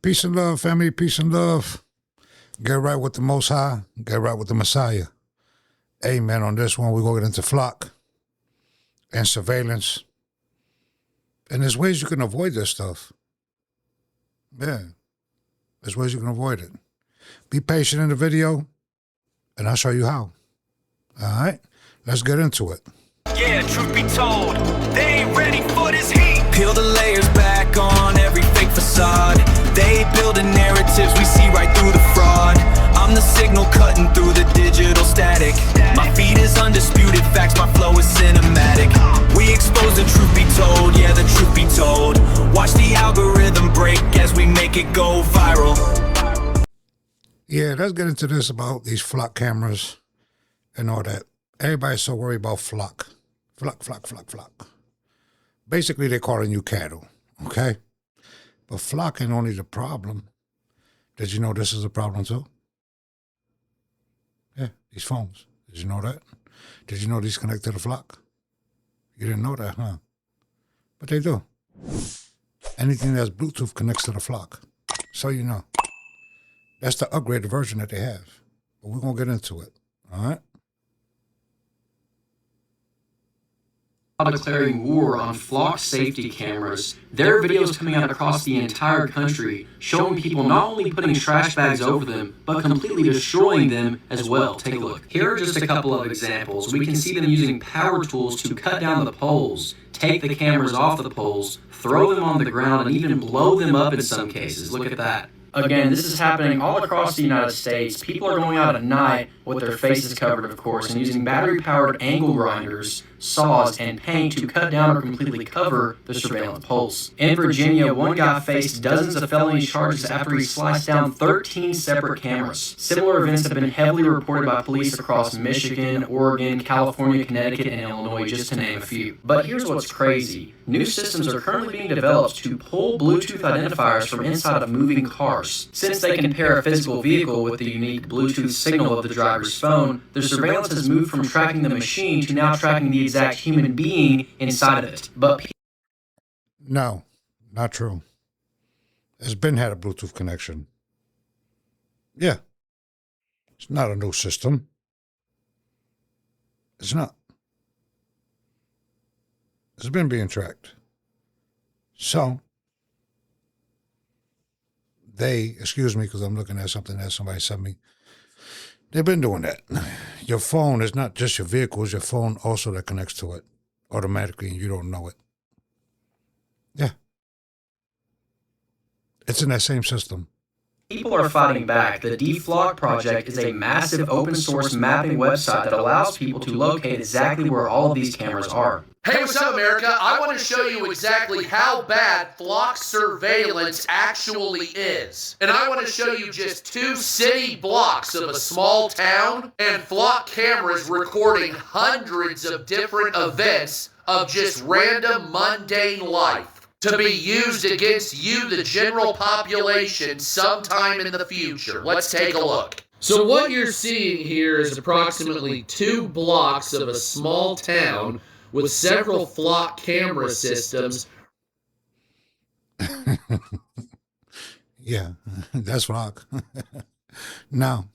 Peace and love, family. Peace and love. Get right with the Most High. Get right with the Messiah. Amen. On this one, we're going to get into flock and surveillance. And there's ways you can avoid this stuff. Yeah. There's ways you can avoid it. Be patient in the video, and I'll show you how. All right? Let's get into it. Yeah, truth be told, they ain't ready for this heat. Peel the layers back on every fake facade. They building narratives, we see right through the fraud. I'm the signal cutting through the digital static. My feed is undisputed facts, my flow is cinematic. We expose the truth be told, yeah, the truth be told. Watch the algorithm break as we make it go viral. Yeah, let's get into this about these flock cameras and all that. Everybody's so worried about flock. Flock, flock, flock, flock. Basically, they're calling you cattle, okay? But flock ain't only the problem. Did you know this is a problem too? Yeah, these phones. Did you know that? Did you know these connect to the flock? You didn't know that, huh? But they do. Anything that's Bluetooth connects to the flock. So you know. That's the upgraded version that they have. But we're going to get into it, all right? Declaring war on flock safety cameras. There are videos coming out across the entire country showing people not only putting trash bags over them, but completely destroying them as well. Take a look. Here are just a couple of examples. We can see them using power tools to cut down the poles, take the cameras off the poles, throw them on the ground, and even blow them up in some cases. Look at that. Again, this is happening all across the United States. People are going out at night with their faces covered, of course, and using battery-powered angle grinders, saws, and paint to cut down or completely cover the surveillance poles. In Virginia, one guy faced dozens of felony charges after he sliced down 13 separate cameras. Similar events have been heavily reported by police across Michigan, Oregon, California, Connecticut, and Illinois, just to name a few. But here's what's crazy. New systems are currently being developed to pull Bluetooth identifiers from inside of moving cars. Since they can pair a physical vehicle with the unique Bluetooth signal of the driver's phone, the surveillance has moved from tracking the machine to now tracking the exact human being inside of it. But no, not true. It's been had a Bluetooth connection. Yeah. It's not a new system. It's not. It's been being tracked. So, excuse me because I'm looking at something that somebody sent me. They've been doing that. Your phone is not just your vehicle, it's your phone also that connects to it automatically and you don't know it. Yeah. It's in that same system. people are fighting back. The Deflock project is a massive open source mapping website that allows people to locate exactly where all of these cameras are. Hey, what's up, America? I want to show you exactly how bad flock surveillance actually is. And I want to show you just 2 city blocks of a small town and flock cameras recording hundreds of different events of just random mundane life to be used against you, the general population, sometime in the future. Let's take a look. So what you're seeing here is approximately 2 blocks of a small town with several flock camera systems. Yeah, that's flock. Now,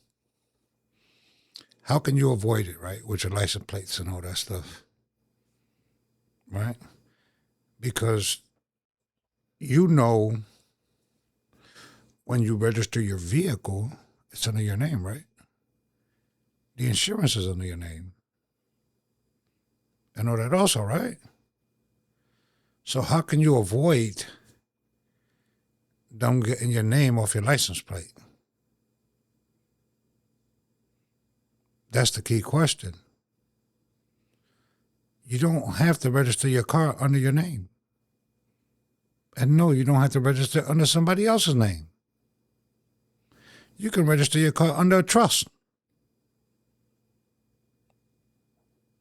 how can you avoid it, right, with your license plates and all that stuff, right? Because you know when you register your vehicle, it's under your name, right? The insurance is under your name. I know that also, right? So how can you avoid them getting your name off your license plate? That's the key question. You don't have to register your car under your name. And no, you don't have to register under somebody else's name. You can register your car under a trust.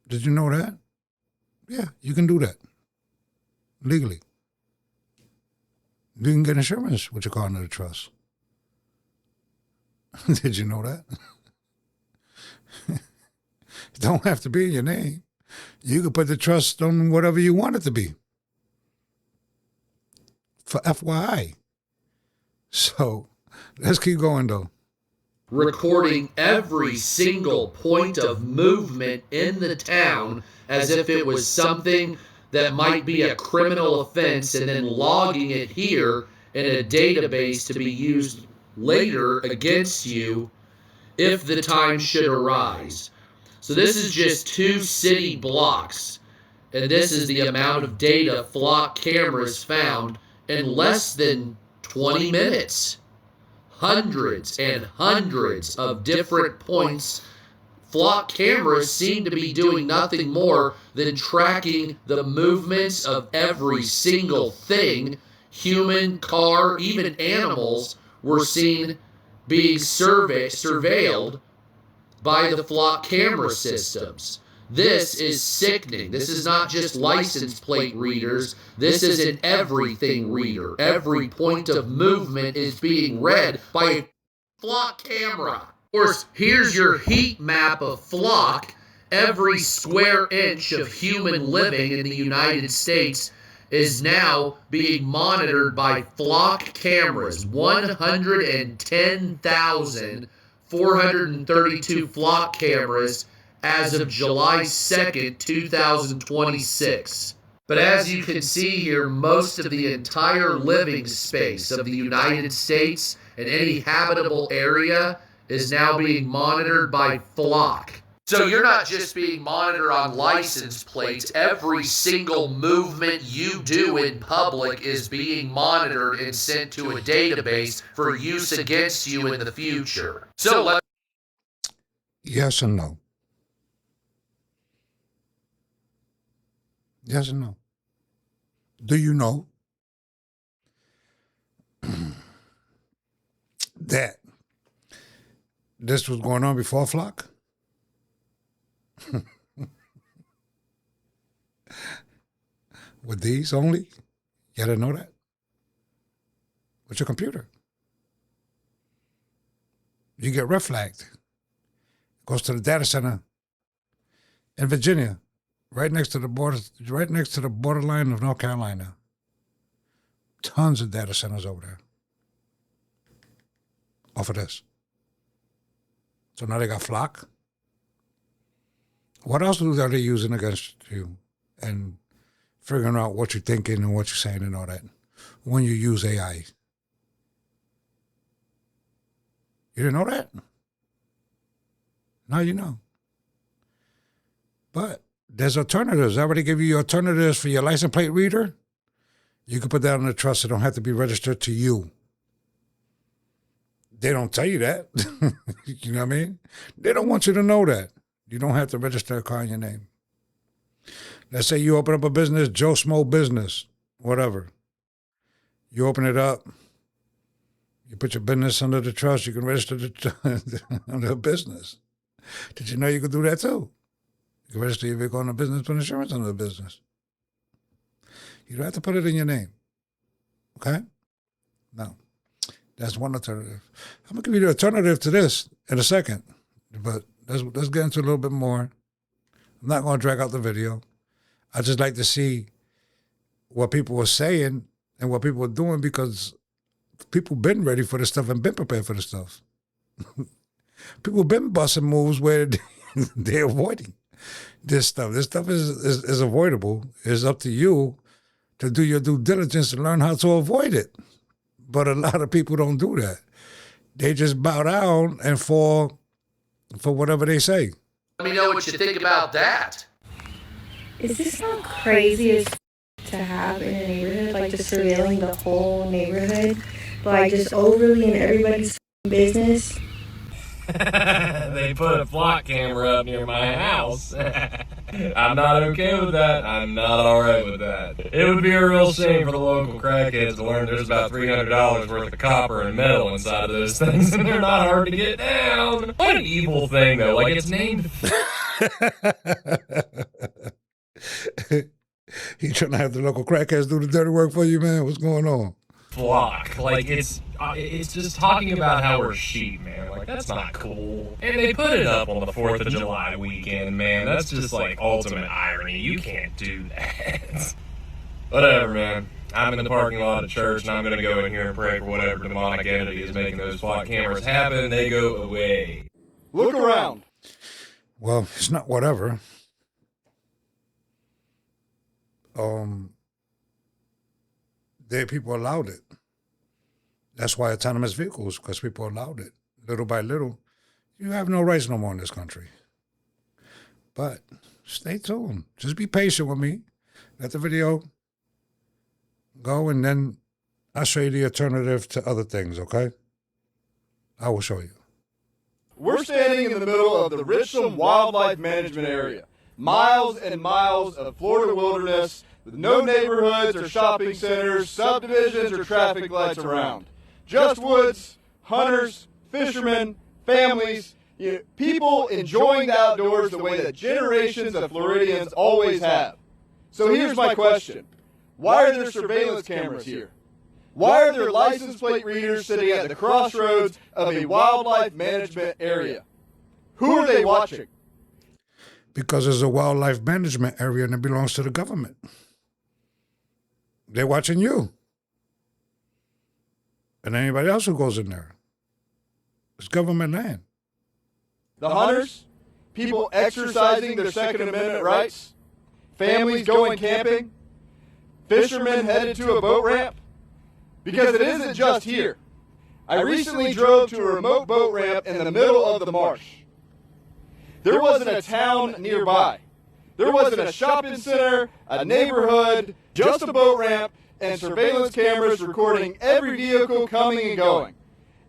Did you know that? Yeah, you can do that legally. You can get insurance with your car under the trust. Did you know that? It don't have to be in your name. You can put the trust on whatever you want it to be. For FYI. So So let's keep going, though. Recording every single point of movement in the town as if it was something that might be a criminal offense, and then logging it here in a database to be used later against you if the time should arise. So this is just 2 city blocks, and this is the amount of data flock cameras found in less than 20 minutes. Hundreds and hundreds of different points. Flock cameras seem to be doing nothing more than tracking the movements of every single thing. Human, car, even animals were seen being surveilled by the flock camera systems. This is sickening. This is not just license plate readers. This is an everything reader. Every point of movement is being read by a flock camera. Of course, here's your heat map of flock. Every square inch of human living in the United States is now being monitored by flock cameras. 110,432 flock cameras as of July 2nd, 2026. But as you can see here, most of the entire living space of the United States and any habitable area is now being monitored by flock. So you're not just being monitored on license plates. Every single movement you do in public is being monitored and sent to a database for use against you in the future. So Yes and no. Yes and no. Do you know that this was going on before Flock? With these only? You didn't know that? With your computer. You get red flagged. Goes to the data center in Virginia, right next to the borderline of North Carolina. Tons of data centers over there. Off of this. So now they got Flock. What else are they using against you and figuring out what you're thinking and what you're saying and all that when you use AI? You didn't know that? Now you know. But there's alternatives. I already give you alternatives for your license plate reader. You can put that on the trust. It don't have to be registered to you. They don't tell you that. You know what I mean? They don't want you to know that. You don't have to register a car in your name. Let's say you open up a business, Joe Smo business, whatever. You open it up. You put your business under the trust. You can register under a business. Did you know you could do that too? You can register your vehicle on a business, put insurance under the business. You don't have to put it in your name. Okay? No. That's one alternative. I'm going to give you the alternative to this in a second. But let's get into a little bit more. I'm not going to drag out the video. I just like to see what people were saying and what people were doing, because people been ready for this stuff and been prepared for this stuff. People been busting moves where they're avoiding this stuff. This stuff is avoidable. It's up to you to do your due diligence and learn how to avoid it. But a lot of people don't do that. They just bow down and fall for whatever they say. let me know what you think about that. Is this not crazy as to have in a neighborhood, like just surveilling the whole neighborhood, like just overly in everybody's business? They put a flock camera up near my house. I'm not okay with that. I'm not alright with that. It would be a real shame for the local crackheads to learn there's about $300 worth of copper and metal inside of those things, and they're not hard to get down. What an evil thing, though. Like, it's named... You trying to have the local crackheads do the dirty work for you, man? What's going on? Flock. Like, it's just talking about how we're sheep, man. Like, that's not cool. And they put it up on the 4th of July weekend, man. That's just, like, ultimate irony. You can't do that. Whatever, man. I'm in the parking lot at church, and I'm going to go in here and pray for whatever demonic entity is making those flock cameras happen. They go away. Look around. Well, it's not whatever. People allowed it. That's why autonomous vehicles, because people allowed it. Little by little, you have no rights no more in this country. But stay tuned. Just be patient with me. Let the video go, and then I'll show you the alternative to other things, okay? I will show you. We're standing in the middle of the Richland Wildlife Management Area. Miles and miles of Florida wilderness with no neighborhoods or shopping centers, subdivisions, or traffic lights around. Just woods, hunters, fishermen, families, people enjoying the outdoors the way that generations of Floridians always have. So here's my question. Why are there surveillance cameras here? Why are there license plate readers sitting at the crossroads of a wildlife management area? Who are they watching? Because it's a wildlife management area and it belongs to the government. They're watching you. And anybody else who goes in there. It's government land. The hunters, people exercising their Second Amendment rights, families going camping, fishermen headed to a boat ramp. Because it isn't just here. I recently drove to a remote boat ramp in the middle of the marsh. There wasn't a town nearby. There wasn't a shopping center, a neighborhood, just a boat ramp, and surveillance cameras recording every vehicle coming and going.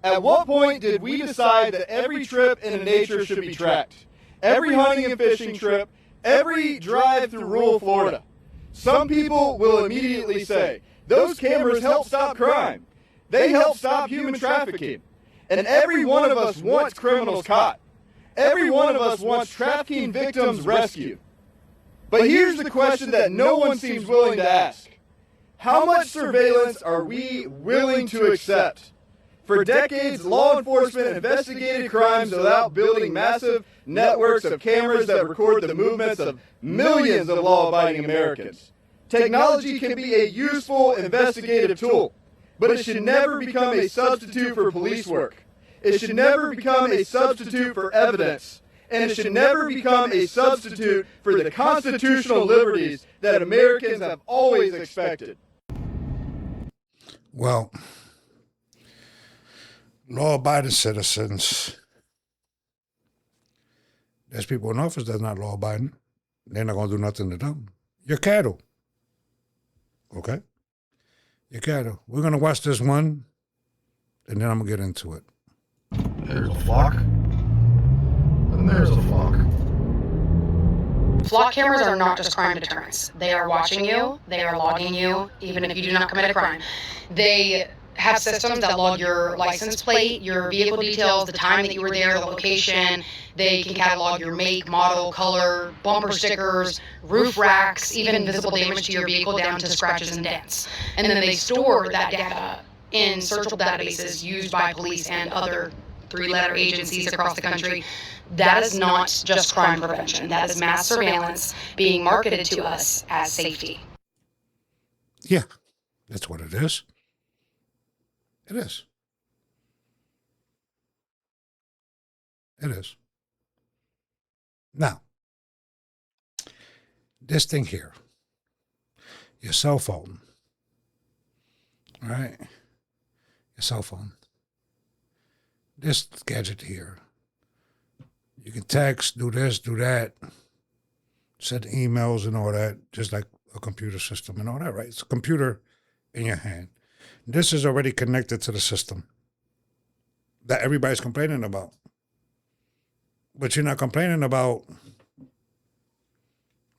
At what point did we decide that every trip into nature should be tracked? Every hunting and fishing trip, every drive through rural Florida. Some people will immediately say, those cameras help stop crime. They help stop human trafficking. And every one of us wants criminals caught. Every one of us wants trafficking victims rescued. But here's the question that no one seems willing to ask. How much surveillance are we willing to accept? For decades, law enforcement investigated crimes without building massive networks of cameras that record the movements of millions of law-abiding Americans. Technology can be a useful investigative tool, but it should never become a substitute for police work. It should never become a substitute for evidence, and it should never become a substitute for the constitutional liberties that Americans have always expected. Well, law-abiding citizens, there's people in office that's not law-abiding. They're not going to do nothing to them. You're cattle. Okay? You're cattle. We're going to watch this one, and then I'm going to get into it. There's a flock, and there's a flock. Flock cameras are not just crime deterrents. They are watching you. They are logging you, even if you do not commit a crime. They have systems that log your license plate, your vehicle details, the time that you were there, the location. They can catalog your make, model, color, bumper stickers, roof racks, even visible damage to your vehicle down to scratches and dents. And then they store that data in searchable databases used by police and other three-letter agencies across the country. That is not just crime prevention. That is mass surveillance being marketed to us as safety. Yeah, that's what it is. It is. It is. Now, this thing here, your cell phone, all right? Your cell phone. This gadget here. You can text, do this, do that, send emails and all that, just like a computer system and all that, right? It's a computer in your hand. This is already connected to the system that everybody's complaining about. But you're not complaining about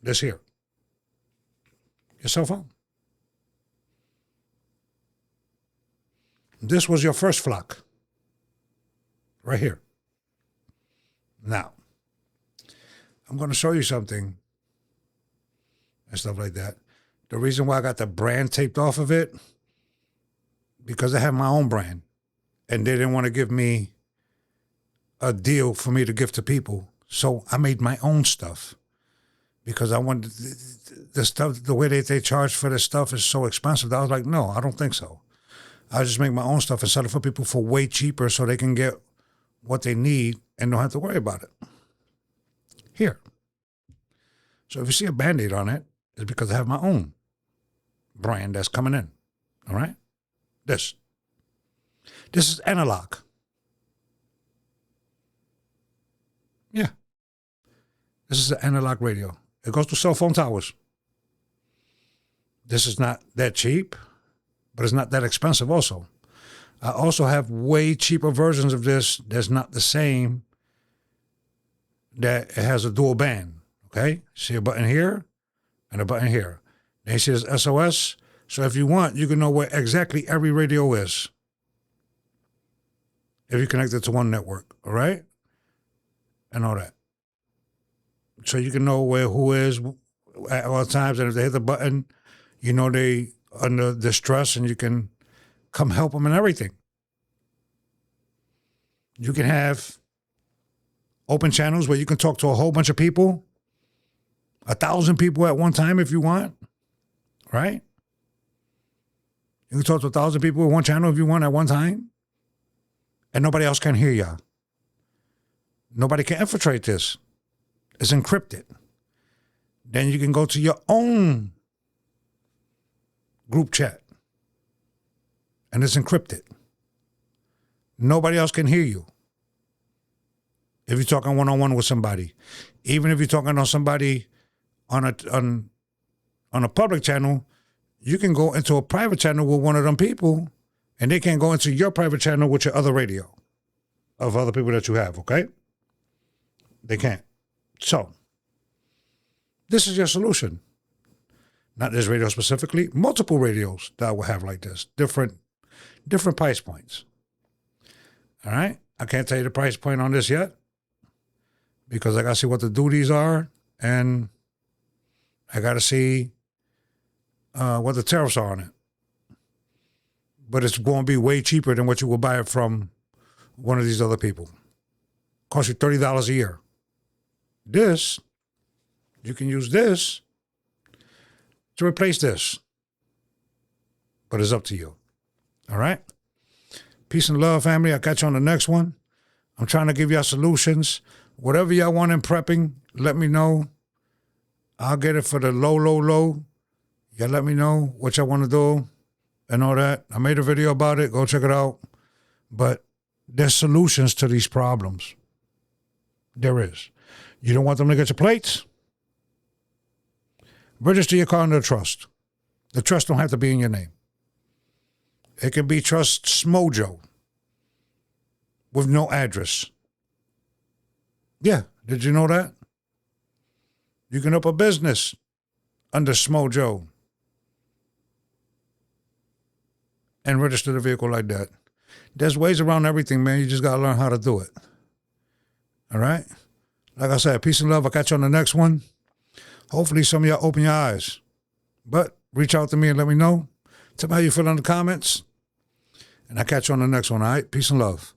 this here. Your cell phone. This was your first flock. Right here. Now, I'm going to show you something and stuff like that. The reason why I got the brand taped off of it, because I have my own brand, and they didn't want to give me a deal for me to give to people, so I made my own stuff. because I wanted the stuff, the way they charge for this stuff is so expensive. I was like, no, I don't think so. I'll just make my own stuff and sell it for people for way cheaper so they can get what they need and don't have to worry about it. Here. So if you see a Band-Aid on it, it's because I have my own brand that's coming in. All right? This is analog. Yeah. This is an analog radio. It goes to cell phone towers. This is not that cheap, but it's not that expensive also. I also have way cheaper versions of this that's not the same, that it has a dual band, okay? See a button here and a button here. Then you see this SOS. So if you want, you can know where exactly every radio is if you connect it to one network, all right? And all that. So you can know where who is at all times, and if they hit the button, you know they under distress, and you can come help them and everything. You can have open channels where you can talk to a whole bunch of people, 1,000 people at one time if you want, right? You can talk to 1,000 people at one channel if you want at one time, and nobody else can hear you. Nobody can infiltrate this. It's encrypted. Then you can go to your own group chat, and it's encrypted. Nobody else can hear you if you're talking one-on-one with somebody. Even if you're talking on somebody on a public channel, you can go into a private channel with one of them people, and they can't go into your private channel with your other radio of other people that you have, okay? They can't. So, this is your solution. Not this radio specifically, multiple radios that I will have like this, different price points. All right? I can't tell you the price point on this yet because I got to see what the duties are, and I got to see what the tariffs are on it. But it's going to be way cheaper than what you will buy it from one of these other people. Cost you $30 a year. This, you can use this to replace this. But it's up to you. All right? Peace and love, family. I'll catch you on the next one. I'm trying to give y'all solutions. Whatever y'all want in prepping, let me know. I'll get it for the low. Y'all let me know what y'all want to do and all that. I made a video about it. Go check it out. But there's solutions to these problems. There is. You don't want them to get your plates? Register your car under trust. The trust don't have to be in your name. It can be Trust Smojo with no address. Yeah, did you know that? You can open a business under Smojo and register the vehicle like that. There's ways around everything, man. You just got to learn how to do it. All right? Like I said, peace and love. I'll catch you on the next one. Hopefully some of y'all open your eyes. But reach out to me and let me know. Tell me how you feel in the comments. And I'll catch you on the next one, all right? Peace and love.